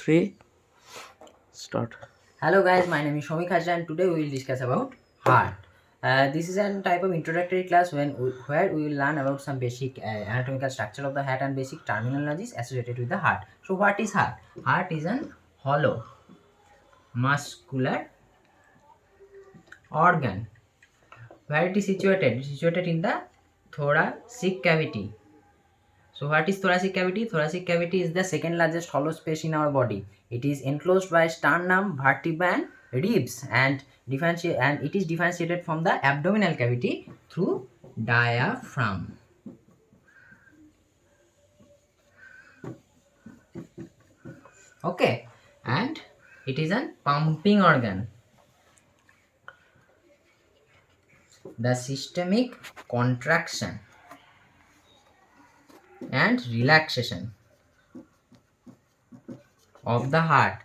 3, start. Hello guys, my name is Shomik Hajra and today we will discuss about heart. This is a type of introductory class where we will learn about some basic anatomical structure of the heart and basic terminologies associated with the heart. So what is heart? Heart is an hollow muscular organ. Where it is situated? It is situated in the thoracic cavity. So what is thoracic cavity? Thoracic cavity is the second largest hollow space in our body. It is enclosed by sternum, vertebra and ribs and it is differentiated from the abdominal cavity through diaphragm. Okay, and it is a pumping organ. The systemic contraction and relaxation of the heart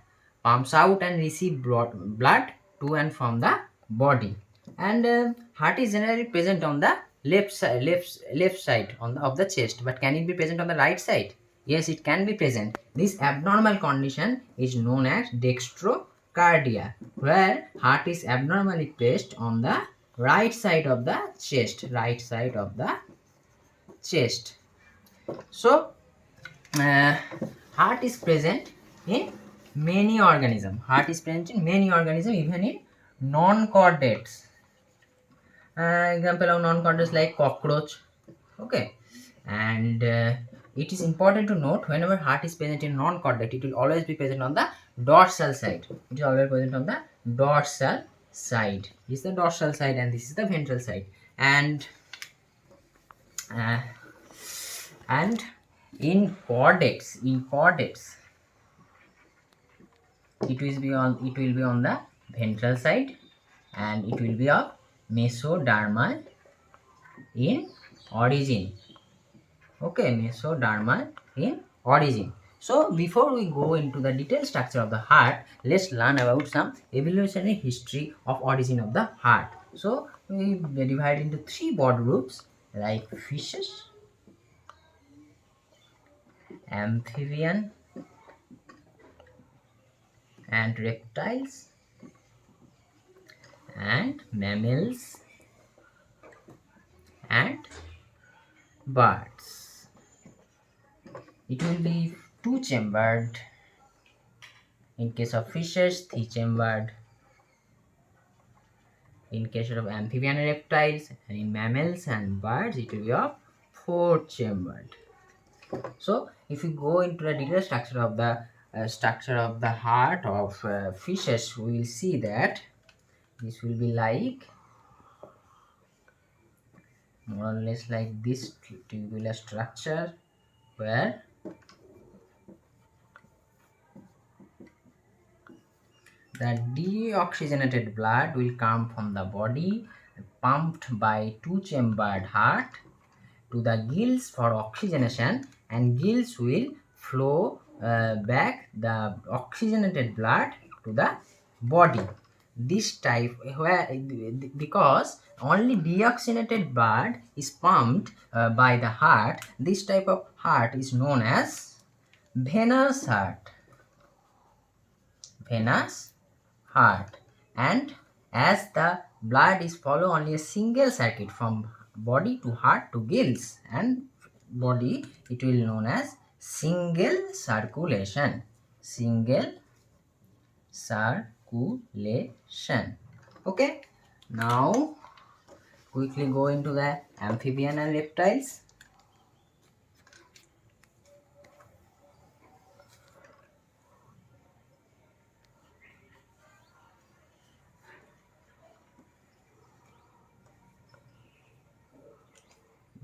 pumps out and receive blood to and from the body. And heart is generally present on the left side of the chest, but can it be present on the right side? Yes, it can be present. This abnormal condition is known as dextrocardia, where heart is abnormally placed on the right side of the chest. So heart is present in many organisms. Heart is present in many organisms, even in non-chordates. Example of non-chordates like cockroach. Okay, and it is important to note whenever heart is present in non-chordate, it will always be present on the dorsal side. It is always present on the dorsal side. This is the dorsal side, and this is the ventral side. And in chordates, it will be on the ventral side, and it will be of mesodermal in origin. Okay, mesodermal in origin. So before we go into the detailed structure of the heart, let's learn about some evolutionary history of origin of the heart. So we divide into three broad groups like fishes, amphibian and reptiles, and mammals and birds. It will be two-chambered. In case of fishes, three-chambered. In case of amphibian and reptiles, and in mammals and birds, it will be of four-chambered. So, if you go into the detailed structure of the heart of fishes, we will see that this will be like more or less like this tubular structure, where the deoxygenated blood will come from the body, pumped by two-chambered heart to the gills for oxygenation, and gills will flow back the oxygenated blood to the body. This type, because only deoxygenated blood is pumped by the heart, this type of heart is known as venous heart. And as the blood is follow only a single circuit from body to heart to gills and body, it will known as single circulation. Okay, now quickly go into the amphibian and reptiles.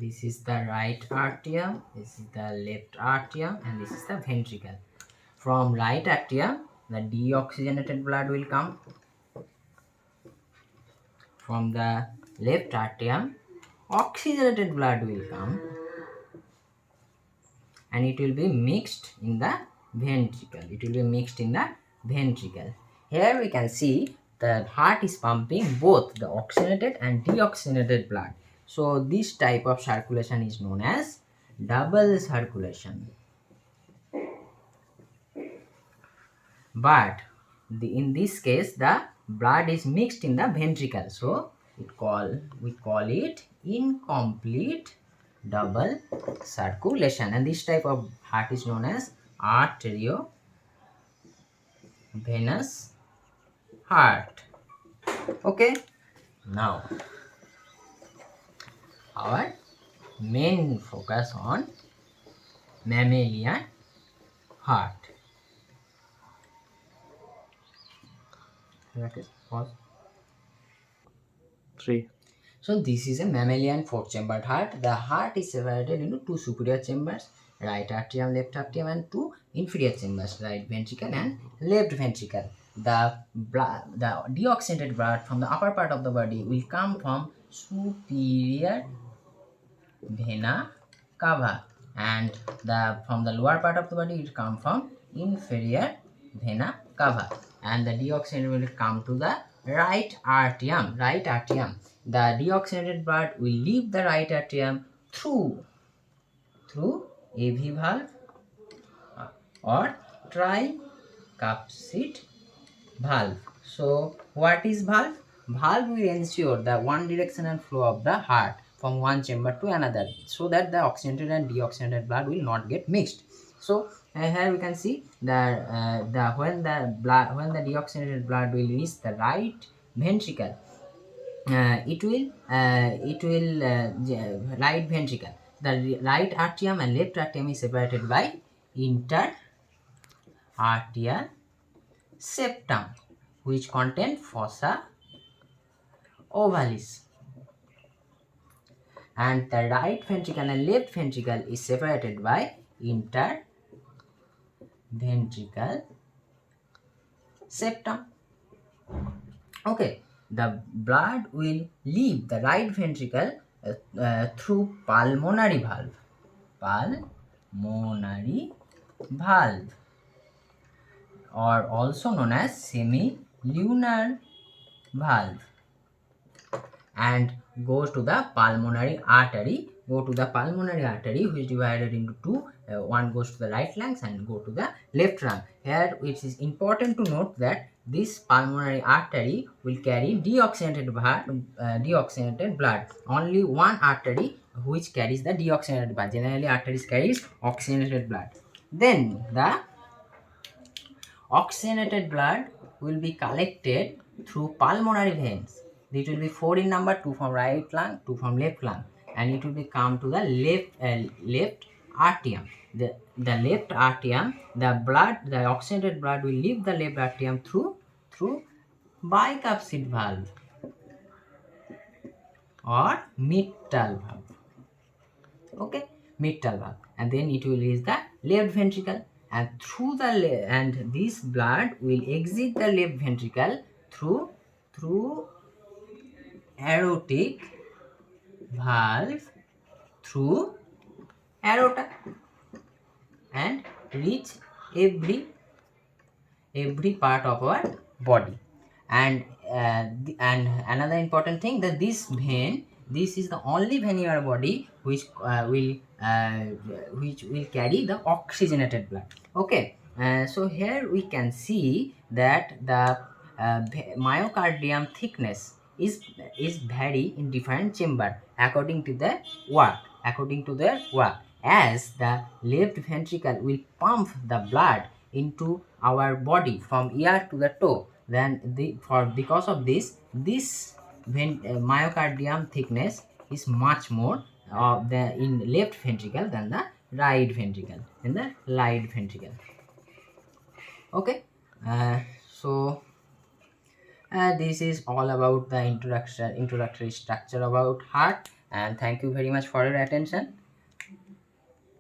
This is the right atrium, this is the left atrium, and this is the ventricle. From right atrium, the deoxygenated blood will come. From the left atrium, oxygenated blood will come, and it will be mixed in the ventricle. Here we can see the heart is pumping both the oxygenated and deoxygenated blood. So this type of circulation is known as double circulation. but in this case the blood is mixed in the ventricle, so we call it incomplete double circulation, and this type of heart is known as arteriovenous heart. Okay, now our main focus on mammalian heart. Okay, pause. 3. So this is a mammalian four-chambered heart. The heart is separated into two superior chambers, right atrium, left atrium, and two inferior chambers, right ventricle and left ventricle. The deoxygenated blood from the upper part of the body will come from superior vena cava, and from the lower part of the body it will come from inferior vena cava, and the deoxygenated will come to the right atrium. The deoxygenated blood will leave the right atrium through AV valve or tricuspid valve. So what is valve? Valve will ensure the one directional flow of the heart from one chamber to another, so that the oxygenated and deoxygenated blood will not get mixed. So here we can see that when the deoxygenated blood will reach the right ventricle, right ventricle, the right atrium and left atrium is separated by interarterial septum, which contain fossa ovalis, and the right ventricle and left ventricle is separated by interventricle septum. Okay, the blood will leave the right ventricle through pulmonary valve, or also known as semilunar valve, and goes to the pulmonary artery. Which is divided into two. One goes to the right lungs and go to the left lung. Here it is important to note that this pulmonary artery will carry deoxygenated blood. Only one artery which carries the deoxygenated blood. Generally arteries carries oxygenated blood. Then the oxygenated blood will be collected through pulmonary veins. It will be 4 in number, 2 from right lung, 2 from left lung, and it will be come to the left atrium. The left atrium, the oxygenated blood will leave the left atrium through bicuspid valve or mitral valve. Okay, mitral valve, and then it will reach the left ventricle, and and this blood will exit the left ventricle through aortic valve through aorta and reach every part of our body. And another important thing, that this is the only vein in our body which will carry the oxygenated blood. Okay, so here we can see that the myocardium thickness is vary in different chamber according to their work, as the left ventricle will pump the blood into our body from ear to the toe. Then because of this myocardium thickness is much more in left ventricle than the right ventricle, Okay, so this is all about the introductory structure about heart, and thank you very much for your attention.